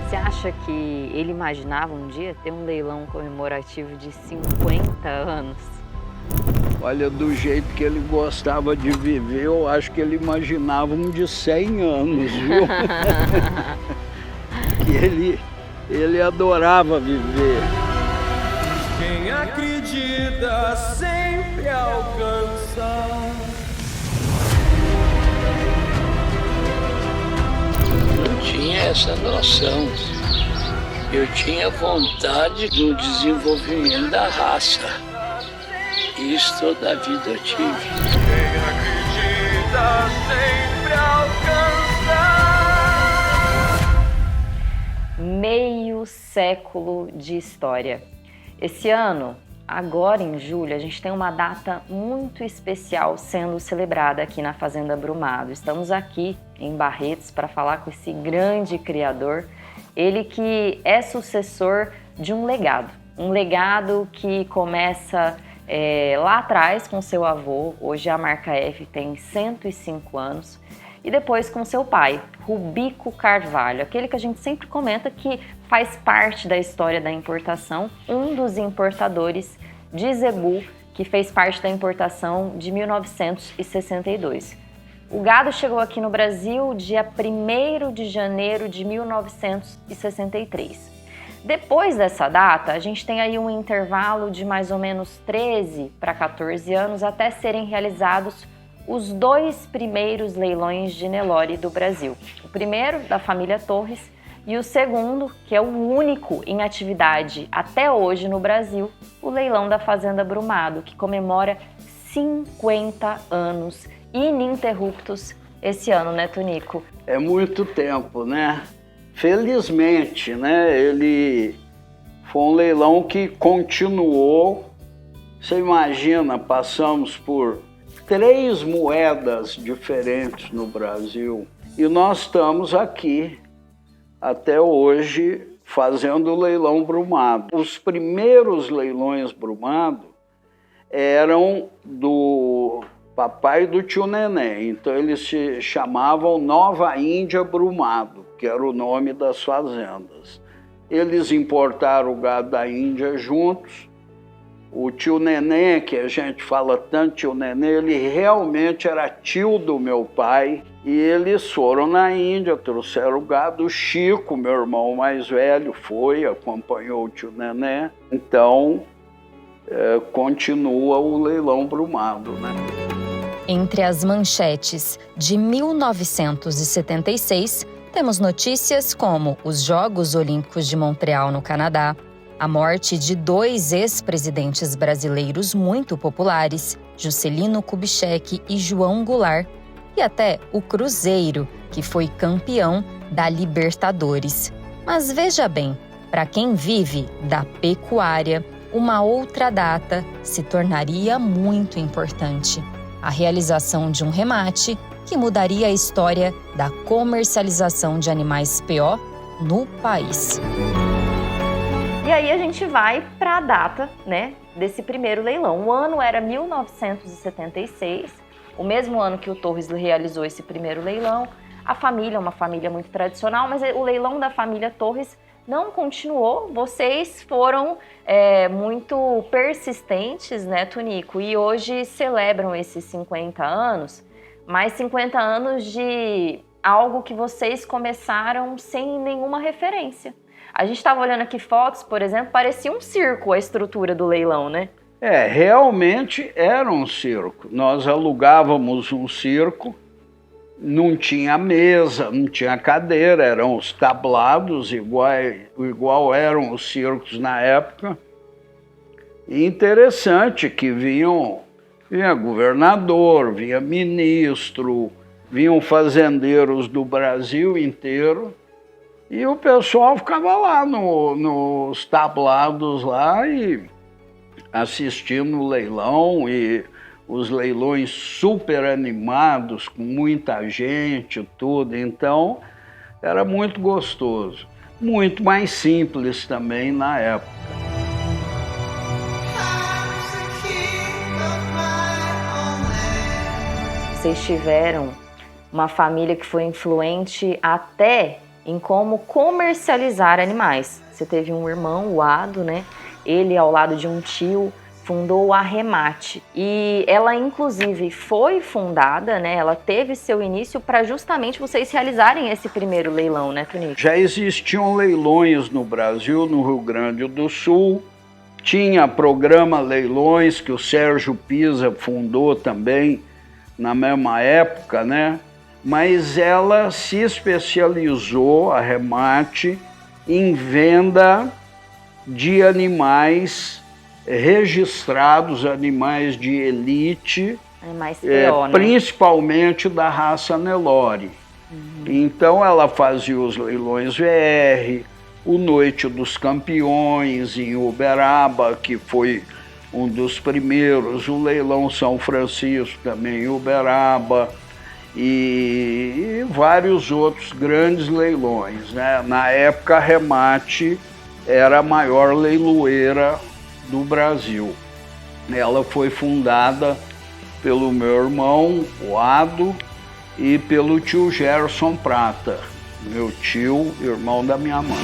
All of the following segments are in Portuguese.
Você acha que ele imaginava um dia ter um leilão comemorativo de 50 anos? Olha, do jeito que ele gostava de viver, eu acho que ele imaginava um de 100 anos, viu? Que ele adorava viver. Quem acredita sempre alcança. Não tinha essa noção. Eu tinha vontade do desenvolvimento da raça. Isso toda a vida eu tive. Quem acredita sempre alcança. Meio século de história. Esse ano, agora em julho, a gente tem uma data muito especial sendo celebrada aqui na Fazenda Brumado. Estamos aqui em Barretos para falar com esse grande criador, ele que é sucessor de um legado que começa lá atrás com seu avô, hoje a marca F tem 105 anos, e depois com seu pai, Rubico Carvalho, aquele que a gente sempre comenta que faz parte da história da importação, um dos importadores de zebu, que fez parte da importação de 1962. O gado chegou aqui no Brasil dia 1º de janeiro de 1963. Depois dessa data, a gente tem aí um intervalo de mais ou menos 13 para 14 anos até serem realizados os 2 primeiros leilões de Nelore do Brasil. O primeiro, da família Torres, e o segundo, que é o único em atividade até hoje no Brasil, o leilão da Fazenda Brumado, que comemora 50 anos ininterruptos esse ano, né, Tonico? É muito tempo, né? Felizmente, né? Ele foi um leilão que continuou. Você imagina, passamos por 3 moedas diferentes no Brasil e nós estamos aqui até hoje fazendo o leilão Brumado. Os primeiros leilões Brumado eram do papai do tio Neném, então eles se chamavam Nova Índia Brumado, que era o nome das fazendas. Eles importaram o gado da Índia juntos. O tio Neném, que a gente fala tanto tio Neném, ele realmente era tio do meu pai. E eles foram na Índia, trouxeram o gado. O Chico, meu irmão mais velho, foi, acompanhou o tio Neném. Então, continua o leilão Brumado, né? Entre as manchetes de 1976, temos notícias como os Jogos Olímpicos de Montreal, no Canadá, a morte de 2 ex-presidentes brasileiros muito populares, Juscelino Kubitschek e João Goulart, e até o Cruzeiro, que foi campeão da Libertadores. Mas veja bem, para quem vive da pecuária, uma outra data se tornaria muito importante: a realização de um remate que mudaria a história da comercialização de animais PO no país. E aí a gente vai para a data, né, desse primeiro leilão. O ano era 1976, o mesmo ano que o Torres realizou esse primeiro leilão. A família é uma família muito tradicional, mas o leilão da família Torres não continuou. Vocês foram muito persistentes, né, Tonico? E hoje celebram esses 50 anos, mais 50 anos de algo que vocês começaram sem nenhuma referência. A gente estava olhando aqui fotos, por exemplo, parecia um circo a estrutura do leilão, né? Realmente era um circo. Nós alugávamos um circo, não tinha mesa, não tinha cadeira, eram os tablados, igual eram os circos na época. E interessante que vinha governador, vinha ministro, vinham fazendeiros do Brasil inteiro, e o pessoal ficava lá nos tablados lá e assistindo o leilão, e os leilões super animados, com muita gente, tudo. Então, era muito gostoso. Muito mais simples também na época. Vocês tiveram uma família que foi influente até em como comercializar animais. Você teve um irmão, o Ado, né? Ele, ao lado de um tio, fundou a Remate. E ela, inclusive, foi fundada, né? Ela teve seu início para justamente vocês realizarem esse primeiro leilão, né, Tonico? Já existiam leilões no Brasil, no Rio Grande do Sul. Tinha programa Leilões, que o Sérgio Pisa fundou também na mesma época, né? Mas ela se especializou, a Remate, em venda de animais registrados, animais de elite, Mais PO, né? principalmente da raça Nelore. Então ela fazia os leilões VR, o Noite dos Campeões em Uberaba, que foi um dos primeiros, o Leilão São Francisco também em Uberaba, e vários outros grandes leilões, né? Na época, a Remate era a maior leiloeira do Brasil. Ela foi fundada pelo meu irmão, o Ado, e pelo tio Gerson Prata, meu tio, irmão da minha mãe.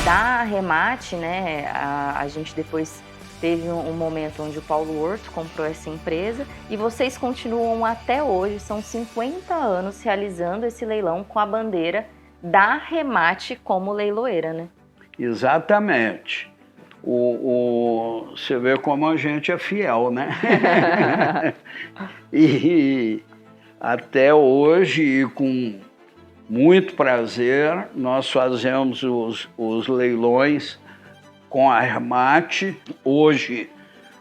Da Remate, né, a gente depois teve um momento onde o Paulo Horto comprou essa empresa e vocês continuam até hoje, são 50 anos realizando esse leilão com a bandeira da Remate como leiloeira, né? Exatamente. Você vê como a gente é fiel, né? E até hoje, e com muito prazer, nós fazemos os leilões com a Remate, hoje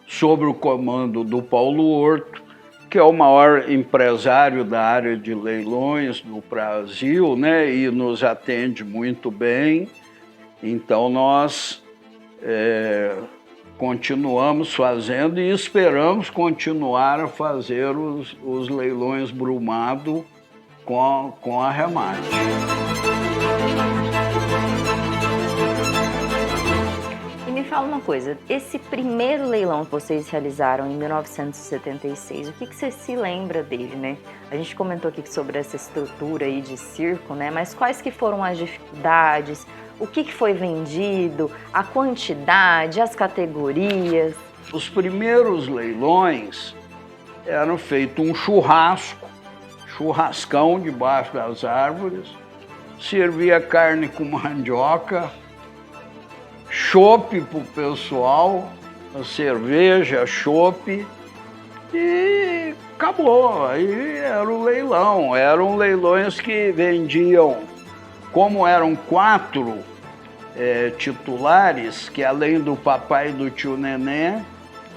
sob o comando do Paulo Horto, que é o maior empresário da área de leilões do Brasil, né? E nos atende muito bem. Então nós continuamos fazendo e esperamos continuar a fazer os leilões Brumado com a Remate. E me fala uma coisa, esse primeiro leilão que vocês realizaram em 1976, o que você se lembra dele, né? A gente comentou aqui sobre essa estrutura aí de circo, né? Mas quais que foram as dificuldades? O que foi vendido? A quantidade? As categorias? Os primeiros leilões eram feito um churrascão debaixo das árvores, servia carne com mandioca, chopp para o pessoal, a cerveja, chopp, e acabou. Aí era o leilão. Eram leilões que vendiam, como eram 4 titulares, que além do papai e do tio Nenê,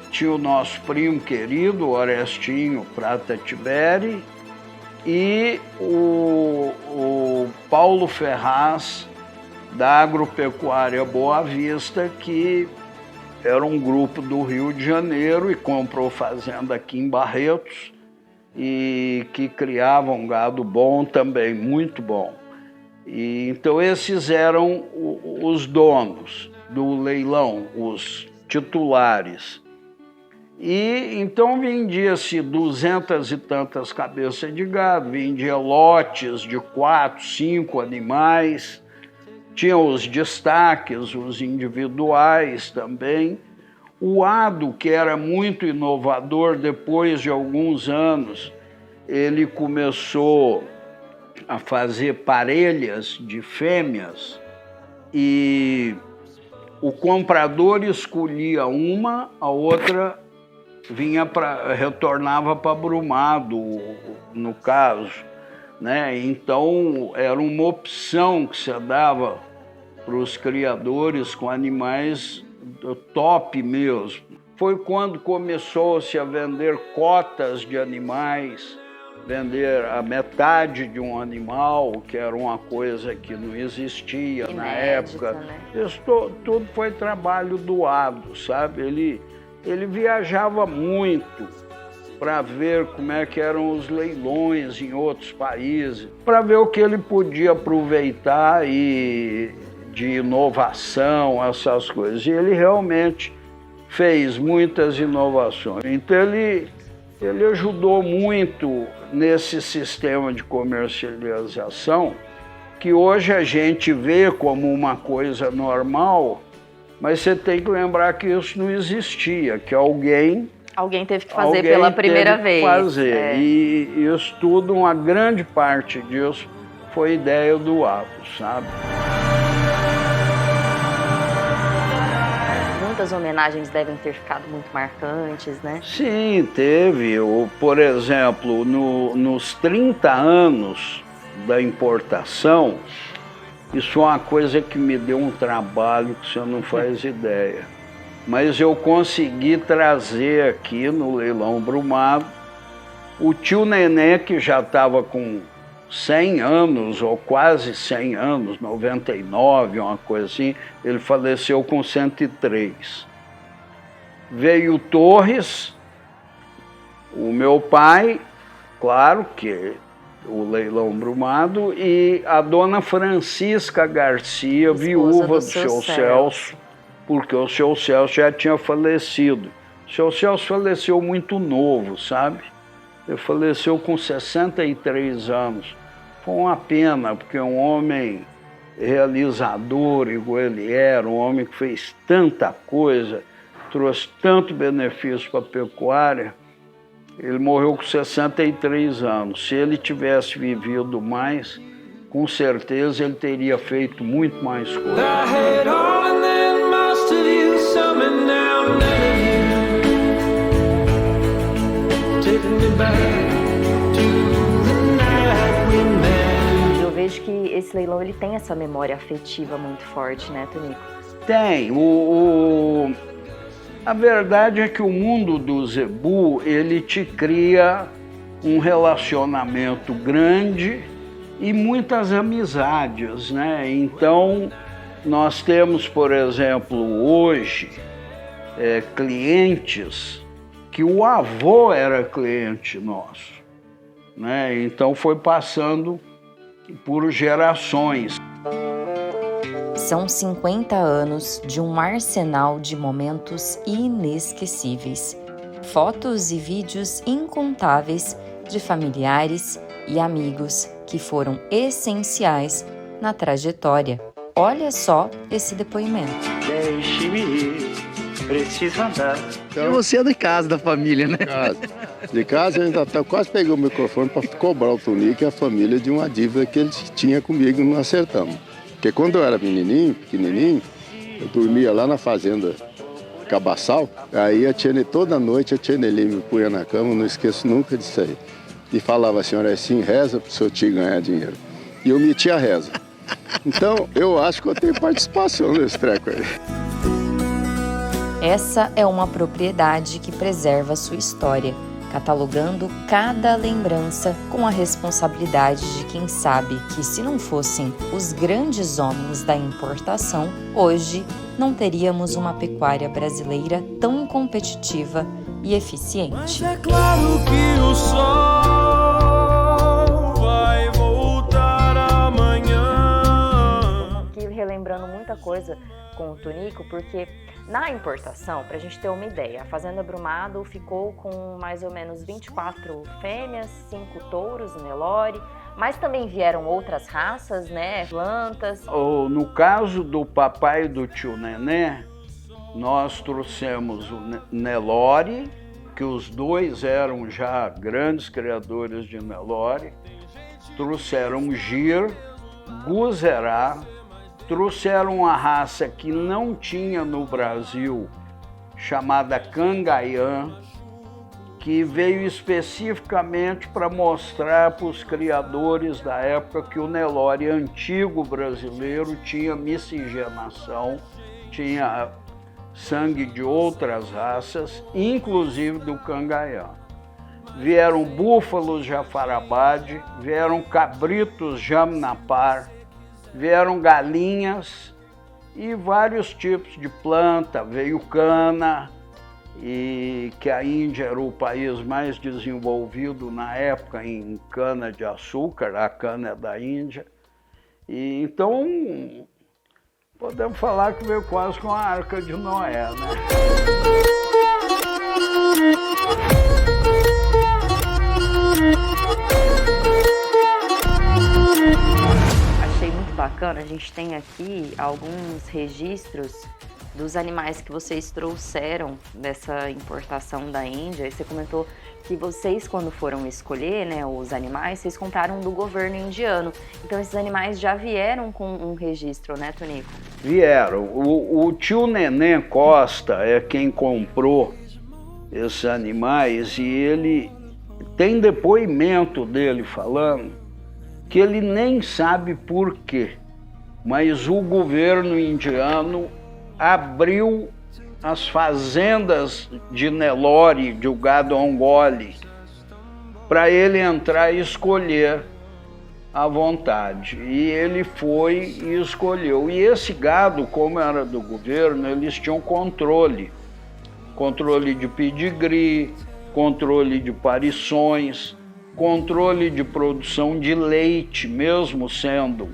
tinha o nosso primo querido, Orestinho Prata Tiberi, e o Paulo Ferraz, da Agropecuária Boa Vista, que era um grupo do Rio de Janeiro e comprou fazenda aqui em Barretos e que criava um gado bom também, muito bom. E então esses eram os donos do leilão, os titulares. E então vendia-se 200 e tantas cabeças de gado, vendia lotes de 4, 5 animais, tinha os destaques, os individuais também. O Ado, que era muito inovador, depois de alguns anos, ele começou a fazer parelhas de fêmeas e o comprador escolhia uma, a outra retornava para Brumado, no caso, né? Então era uma opção que se dava para os criadores com animais top mesmo. Foi quando começou-se a vender cotas de animais, vender a metade de um animal, que era uma coisa que não existia Inédita, na época. Né? Isso tudo foi trabalho do Ado, sabe? Ele viajava muito para ver como é que eram os leilões em outros países, para ver o que ele podia aproveitar de inovação, essas coisas. E ele realmente fez muitas inovações. Então ele ajudou muito nesse sistema de comercialização, que hoje a gente vê como uma coisa normal, mas você tem que lembrar que isso não existia, que alguém teve que fazer pela primeira vez. E isso tudo, uma grande parte disso, foi ideia do Atos, sabe? Muitas homenagens devem ter ficado muito marcantes, né? Sim, teve. Por exemplo, nos 30 anos da importação, isso é uma coisa que me deu um trabalho que você não faz ideia. Mas eu consegui trazer aqui no leilão Brumado o tio Nenê, que já estava com 100 anos, ou quase 100 anos, 99, uma coisa assim, ele faleceu com 103. Veio o Torres, o meu pai, claro que o leilão Brumado, e a dona Francisca Garcia, viúva do seu Celso, porque o seu Celso já tinha falecido. O seu Celso faleceu muito novo, sabe? Ele faleceu com 63 anos. Foi uma pena, porque um homem realizador, igual ele era, um homem que fez tanta coisa, trouxe tanto benefício para a pecuária, ele morreu com 63 anos. Se ele tivesse vivido mais, com certeza ele teria feito muito mais coisa. Eu vejo que esse leilão ele tem essa memória afetiva muito forte, né, Tonico? Tem. A verdade é que o mundo do zebu, ele te cria um relacionamento grande e muitas amizades, né? Então, nós temos, por exemplo, hoje, clientes que o avô era cliente nosso, né? Então foi passando por gerações. São 50 anos de um arsenal de momentos inesquecíveis. Fotos e vídeos incontáveis de familiares e amigos que foram essenciais na trajetória. Olha só esse depoimento. Deixe-me ir, preciso andar. E você é de casa, da família, né? De casa, eu ainda quase peguei o microfone para cobrar o Tonico e a família de uma dívida que ele tinha comigo e não acertamos. Porque quando eu era pequenininho, eu dormia lá na fazenda Cabaçal, aí toda noite a tia Nelly me punha na cama, não esqueço nunca disso aí. E falava assim, olha, assim, reza pro seu tio ganhar dinheiro. E eu metia a reza. Então, eu acho que eu tenho participação nesse treco aí. Essa é uma propriedade que preserva sua história, catalogando cada lembrança com a responsabilidade de quem sabe que, se não fossem os grandes homens da importação, hoje não teríamos uma pecuária brasileira tão competitiva e eficiente. Mas é claro que o sol vai voltar amanhã. Aqui relembrando muita coisa com o Tonico, porque na importação, para a gente ter uma ideia, a Fazenda Brumado ficou com mais ou menos 24 fêmeas, 5 touros, Nelore, mas também vieram outras raças, né, plantas. No caso do papai e do tio Nenê, nós trouxemos o Nelore, que os dois eram já grandes criadores de Nelore, trouxeram Gir, Guzerá, trouxeram uma raça que não tinha no Brasil, chamada Cangaiã, que veio especificamente para mostrar para os criadores da época que o Nelore antigo brasileiro tinha miscigenação, tinha sangue de outras raças, inclusive do Cangaiã. Vieram búfalos Jafarabade, vieram cabritos Jamnapar, vieram galinhas e vários tipos de planta, veio cana, e que a Índia era o país mais desenvolvido na época em cana-de-açúcar, a cana é da Índia. E então Podemos falar que veio quase com a Arca de Noé, né? Achei muito bacana, a gente tem aqui alguns registros dos animais que vocês trouxeram dessa importação da Índia. E você comentou que vocês, quando foram escolher, né, os animais, vocês compraram do governo indiano. Então esses animais já vieram com um registro, né, Tonico? Vieram. O tio Neném Costa é quem comprou esses animais e ele tem depoimento dele falando que ele nem sabe por quê, mas o governo indiano abriu as fazendas de Nelore, de gado Ongole, para ele entrar e escolher à vontade. E ele foi e escolheu. E esse gado, como era do governo, eles tinham controle de pedigree, controle de parições, controle de produção de leite, mesmo sendo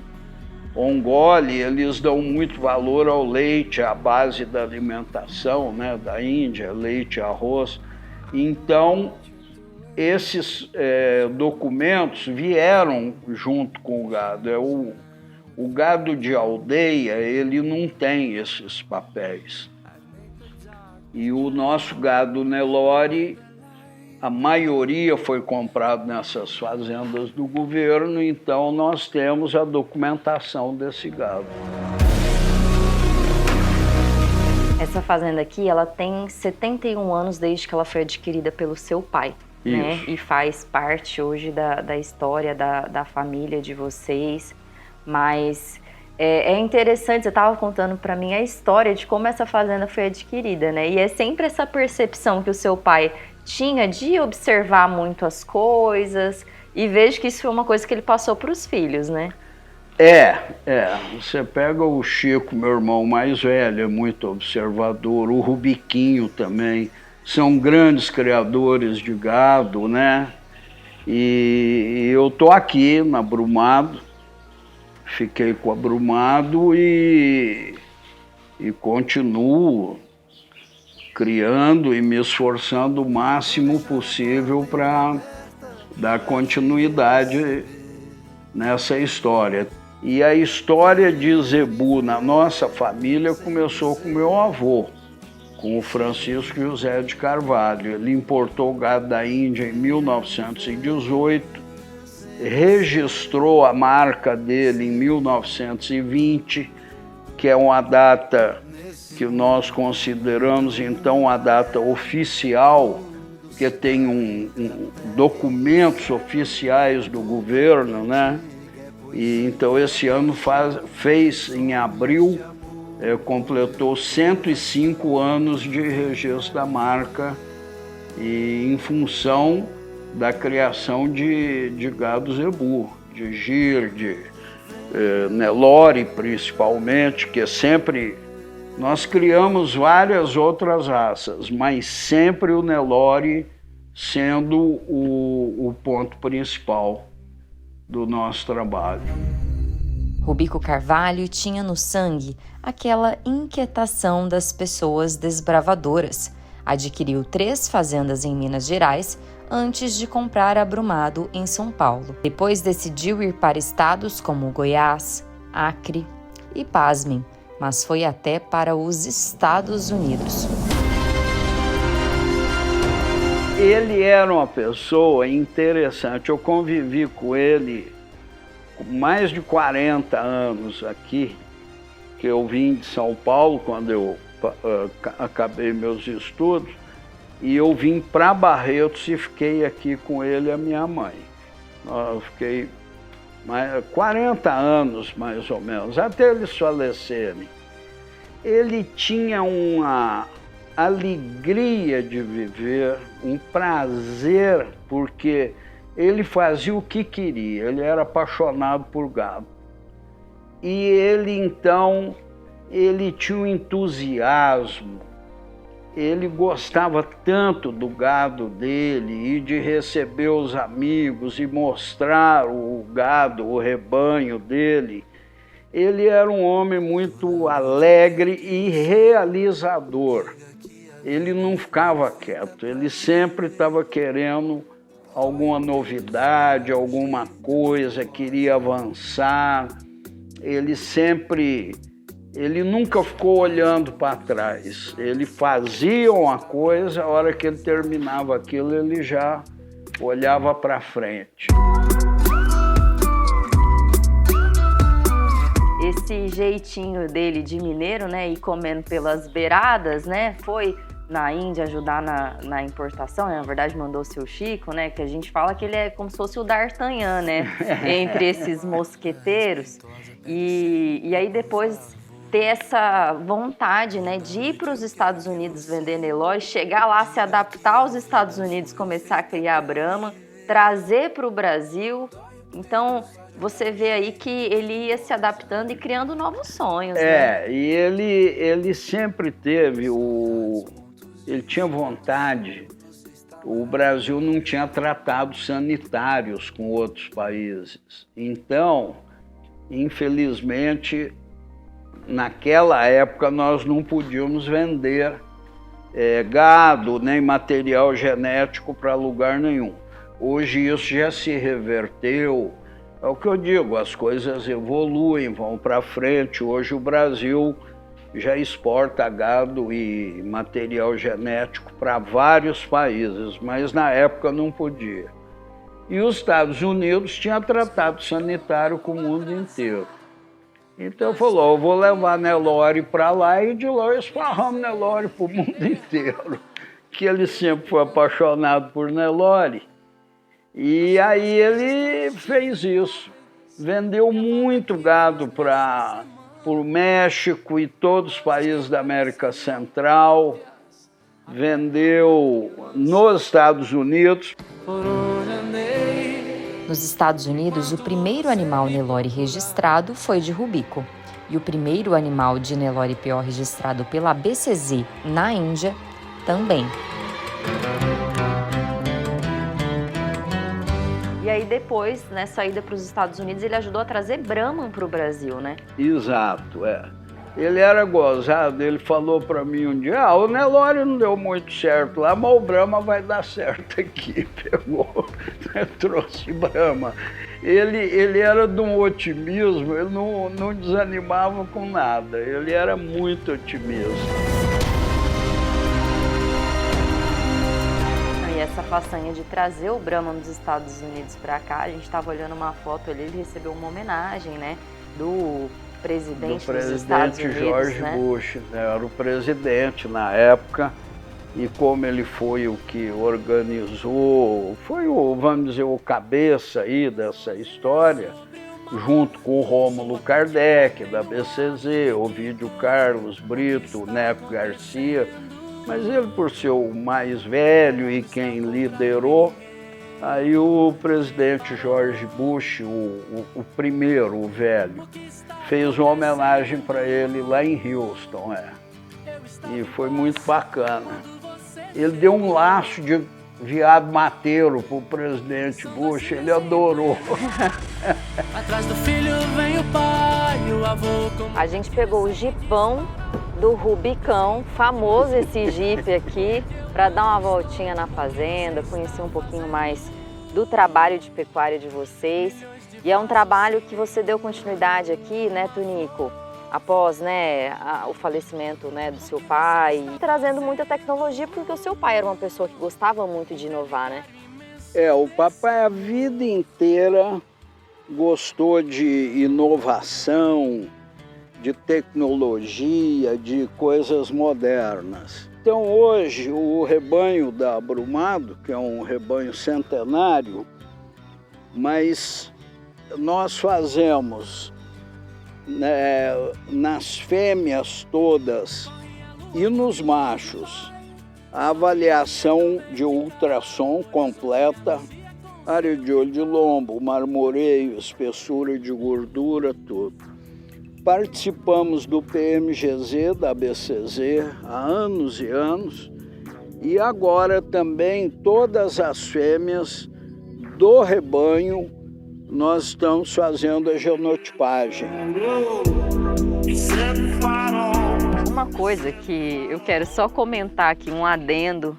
Ongole, eles dão muito valor ao leite, à base da alimentação, né, da Índia, leite e arroz. Então, esses documentos vieram junto com o gado. O gado de aldeia, ele não tem esses papéis. E o nosso gado Nelore, a maioria foi comprado nessas fazendas do governo, então nós temos a documentação desse gado. Essa fazenda aqui, ela tem 71 anos desde que ela foi adquirida pelo seu pai, né? E faz parte hoje da história da família de vocês. Mas é interessante, você estava contando para mim a história de como essa fazenda foi adquirida, né? E é sempre essa percepção que o seu pai tinha de observar muito as coisas, e vejo que isso foi uma coisa que ele passou para os filhos, né? Você pega o Chico, meu irmão mais velho, é muito observador, o Rubiquinho também, são grandes criadores de gado, né? E eu tô aqui na Brumado, fiquei com a Brumado e continuo criando e me esforçando o máximo possível para dar continuidade nessa história. E a história de Zebu na nossa família começou com meu avô, com o Francisco José de Carvalho. Ele importou gado da Índia em 1918, registrou a marca dele em 1920, que é uma data que nós consideramos então a data oficial, que tem documentos oficiais do governo, né? E então esse ano fez em abril, completou 105 anos de registro da marca, e em função da criação de gado zebu, de gir, de Nelore principalmente, que sempre nós criamos várias outras raças, mas sempre o Nelore sendo o ponto principal do nosso trabalho. Rubico Carvalho tinha no sangue aquela inquietação das pessoas desbravadoras. Adquiriu 3 fazendas em Minas Gerais antes de comprar a Brumado em São Paulo. Depois decidiu ir para estados como Goiás, Acre e, pasmem, mas foi até para os Estados Unidos. Ele era uma pessoa interessante, eu convivi com ele com mais de 40 anos aqui, que eu vim de São Paulo quando eu acabei meus estudos, e eu vim para Barretos e fiquei aqui com ele e a minha mãe. Eu fiquei 40 anos, mais ou menos, até eles falecerem. Ele tinha uma alegria de viver, um prazer, porque ele fazia o que queria, ele era apaixonado por gado. E ele, então, ele tinha um entusiasmo, ele gostava tanto do gado dele e de receber os amigos e mostrar o gado, o rebanho dele. Ele era um homem muito alegre e realizador. Ele não ficava quieto, ele sempre estava querendo alguma novidade, alguma coisa, queria avançar. Ele nunca ficou olhando para trás. Ele fazia uma coisa, a hora que ele terminava aquilo, ele já olhava para frente. Esse jeitinho dele de mineiro, né, ir comendo pelas beiradas, né, foi na Índia ajudar na importação, né? Na verdade mandou o seu Chico, né, que a gente fala que ele é como se fosse o D'Artagnan, né, entre esses mosqueteiros, e aí depois ter essa vontade, né, de ir para os Estados Unidos vender Nelore, chegar lá, se adaptar aos Estados Unidos, começar a criar a Brahma, trazer para o Brasil. Então você vê aí que ele ia se adaptando e criando novos sonhos, né? E ele sempre teve ele tinha vontade. O Brasil não tinha tratados sanitários com outros países. Então, infelizmente, naquela época nós não podíamos vender gado nem material genético para lugar nenhum. Hoje isso já se reverteu. É o que eu digo, as coisas evoluem, vão para frente. Hoje o Brasil já exporta gado e material genético para vários países, mas na época não podia. E os Estados Unidos tinham tratado sanitário com o mundo inteiro. Então falou, eu vou levar Nelore para lá e de lá eu esparramo Nelore para o mundo inteiro. Que ele sempre foi apaixonado por Nelore. E aí ele fez isso. Vendeu muito gado para o México e todos os países da América Central. Vendeu nos Estados Unidos. Nos Estados Unidos, o primeiro animal Nelore registrado foi de Rubico. E o primeiro animal de Nelore PO registrado pela BCZ na Índia também. E aí depois, nessa ida para os Estados Unidos, ele ajudou a trazer Brahman para o Brasil, né? Exato, Ele era gozado, ele falou para mim um dia, o Nelore não deu muito certo lá, mas o Brahma vai dar certo aqui. Pegou, trouxe Brahma. Ele era de um otimismo, ele não desanimava com nada, ele era muito otimista. E essa façanha de trazer o Brahma dos Estados Unidos para cá, a gente estava olhando uma foto ali, ele recebeu uma homenagem, né, do presidente dos Estados Unidos, George Bush, né, era o presidente na época, e como ele foi o que organizou, foi vamos dizer, o cabeça aí dessa história, junto com o Rômulo Kardec, da BCZ, Ovidio Carlos Brito, Neco Garcia, mas ele, por ser o mais velho e quem liderou, aí o presidente George Bush, o primeiro, o velho, fez uma homenagem para ele lá em Houston, e foi muito bacana. Ele deu um laço de veado mateiro para o presidente Bush, ele adorou. Atrás do filho vem o pai, o avô. A gente pegou o jipão do Rubicão, famoso esse jipe aqui, para dar uma voltinha na fazenda, conhecer um pouquinho mais do trabalho de pecuária de vocês. E é um trabalho que você deu continuidade aqui, né, Tunico? Após, né, o falecimento, né, do seu pai, trazendo muita tecnologia, porque o seu pai era uma pessoa que gostava muito de inovar, né? O papai a vida inteira gostou de inovação, de tecnologia, de coisas modernas. Então hoje o rebanho da Brumado, que é um rebanho centenário, mas nós fazemos nas fêmeas todas e nos machos a avaliação de ultrassom completa, área de olho de lombo, marmoreio, espessura de gordura, tudo. Participamos do PMGZ da BCZ há anos e anos, e agora também todas as fêmeas do rebanho nós estamos fazendo a genotipagem. Uma coisa que eu quero só comentar aqui, um adendo,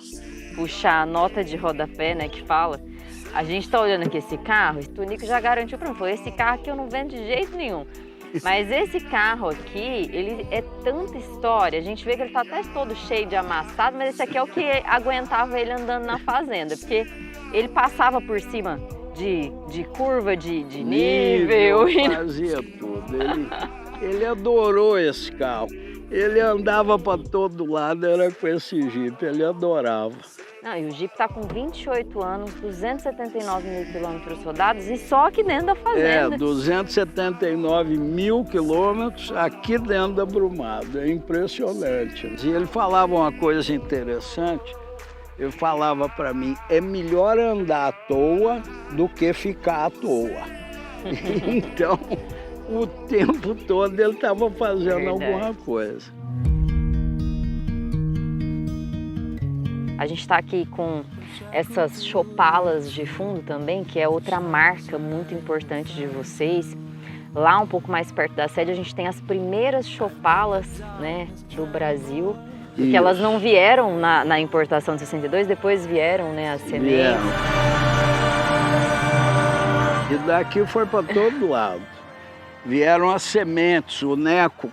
puxar a nota de rodapé, né, que fala, a gente tá olhando aqui esse carro, o Tonico já garantiu para mim, falou, esse carro aqui eu não vendo de jeito nenhum. Mas esse carro aqui, ele é tanta história, a gente vê que ele tá até todo cheio de amassado, mas esse aqui é o que aguentava ele andando na fazenda, porque ele passava por cima de curva, de nível. Fazia tudo. Ele adorou esse carro. Ele andava para todo lado, era com esse Jeep, ele adorava. Não, e o Jeep tá com 28 anos, 279 mil quilômetros rodados e só aqui dentro da fazenda. 279 mil quilômetros aqui dentro da Brumado, é impressionante. E ele falava uma coisa interessante, ele falava para mim, é melhor andar à toa do que ficar à toa. Então, o tempo todo ele estava fazendo alguma coisa. A gente está aqui com essas chopalas de fundo também, que é outra marca muito importante de vocês. Lá um pouco mais perto da sede a gente tem as primeiras chopalas, né, do Brasil, porque elas não vieram na importação de 62, depois vieram, né, as sementes. E daqui foi para todo lado. Vieram as sementes, o Neco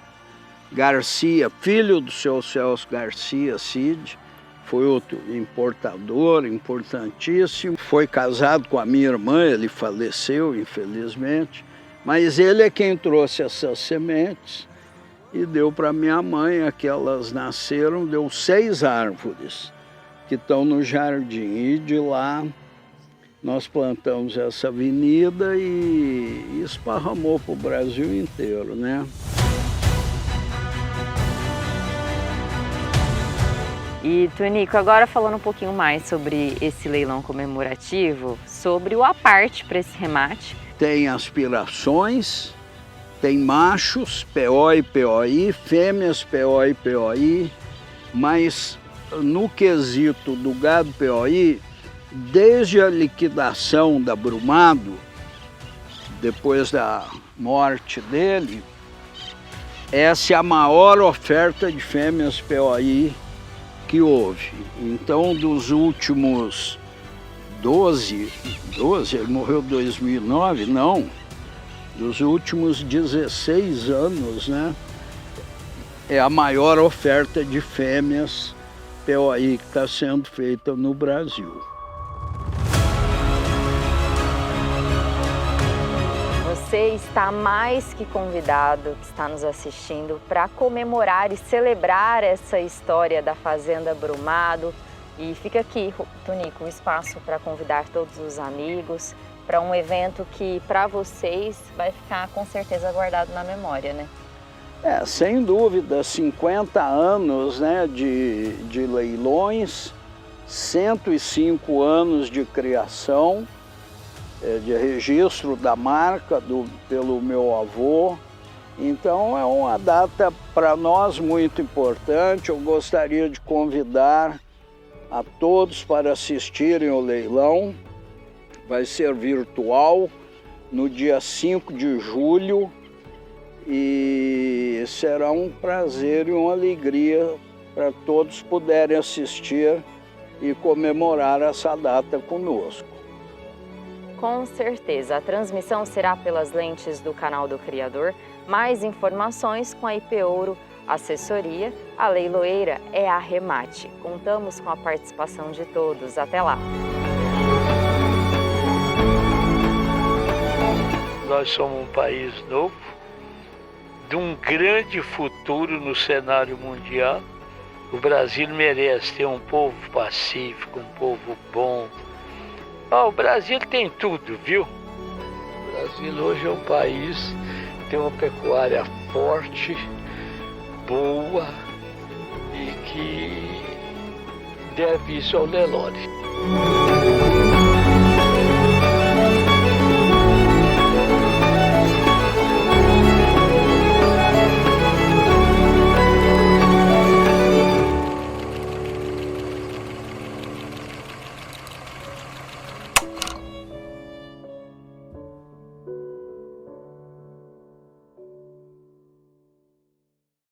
Garcia, filho do seu Celso Garcia Cid, foi outro importador importantíssimo. Foi casado com a minha irmã, ele faleceu, infelizmente. Mas ele é quem trouxe essas sementes e deu para minha mãe, que elas nasceram, deu 6 árvores que estão no jardim. E de lá nós plantamos essa avenida e esparramou para o Brasil inteiro, né? E, Tonico, agora falando um pouquinho mais sobre esse leilão comemorativo, sobre o aparte para esse remate. Tem aspirações, tem machos, PO e POI, fêmeas PO e POI, mas no quesito do gado POI, desde a liquidação da Brumado, depois da morte dele, essa é a maior oferta de fêmeas POI que houve. Então, dos últimos 12, ele morreu em 2009, não, dos últimos 16 anos, né, é a maior oferta de fêmeas POI que está sendo feita no Brasil. Você está mais que convidado, que está nos assistindo, para comemorar e celebrar essa história da Fazenda Brumado. E fica aqui, Tonico, o espaço para convidar todos os amigos para um evento que, para vocês, vai ficar com certeza guardado na memória, né? Sem dúvida, 50 anos, né, de leilões, 105 anos de criação, de registro da marca pelo meu avô. Então é uma data para nós muito importante. Eu gostaria de convidar a todos para assistirem ao leilão. Vai ser virtual no dia 5 de julho e será um prazer e uma alegria para todos poderem assistir e comemorar essa data conosco. Com certeza, a transmissão será pelas lentes do canal do Criador. Mais informações com a IP Ouro Assessoria. A leiloeira é a Remate. Contamos com a participação de todos. Até lá! Nós somos um país novo, de um grande futuro no cenário mundial. O Brasil merece ter um povo pacífico, um povo bom. O Brasil tem tudo, viu? O Brasil hoje é um país que tem uma pecuária forte, boa e que deve isso ao Nelore.